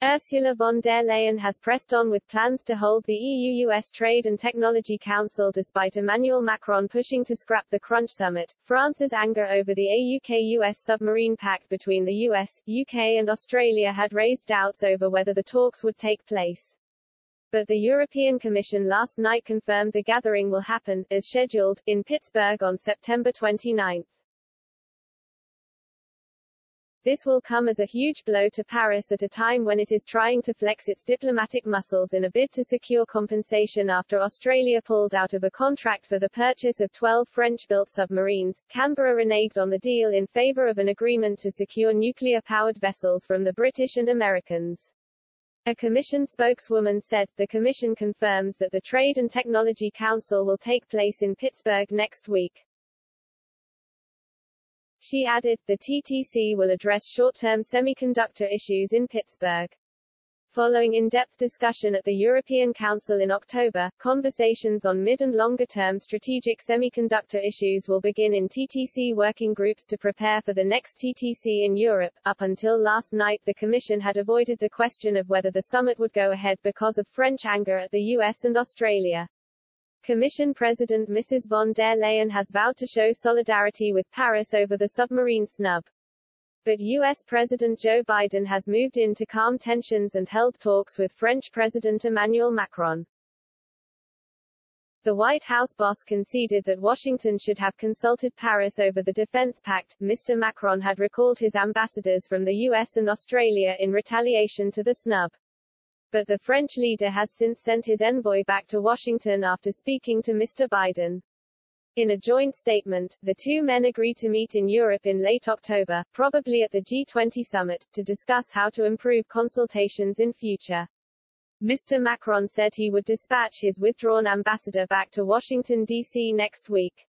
Ursula von der Leyen has pressed on with plans to hold the EU-US Trade and Technology Council despite Emmanuel Macron pushing to scrap the Crunch summit. France's anger over the UK-US submarine pact between the US, UK and Australia had raised doubts over whether the talks would take place. But the European Commission last night confirmed the gathering will happen, as scheduled, in Pittsburgh on September 29. This will come as a huge blow to Paris at a time when it is trying to flex its diplomatic muscles in a bid to secure compensation after Australia pulled out of a contract for the purchase of 12 French-built submarines. Canberra reneged on the deal in favour of an agreement to secure nuclear-powered vessels from the British and Americans. A Commission spokeswoman said, "The Commission confirms that the Trade and Technology Council will take place in Pittsburgh next week." She added, "The TTC will address short-term semiconductor issues in Pittsburgh." Following in-depth discussion at the European Council in October, conversations on mid- and longer-term strategic semiconductor issues will begin in TTC working groups to prepare for the next TTC in Europe. Up until last night, the Commission had avoided the question of whether the summit would go ahead because of French anger at the US and Australia. Commission President Mrs. von der Leyen has vowed to show solidarity with Paris over the submarine snub. But US President Joe Biden has moved in to calm tensions and held talks with French President Emmanuel Macron. The White House boss conceded that Washington should have consulted Paris over the defense pact. Mr. Macron had recalled his ambassadors from the US and Australia in retaliation to the snub. But the French leader has since sent his envoy back to Washington after speaking to Mr. Biden. In a joint statement, the two men agreed to meet in Europe in late October, probably at the G20 summit, to discuss how to improve consultations in future. Mr. Macron said he would dispatch his withdrawn ambassador back to Washington, D.C. next week.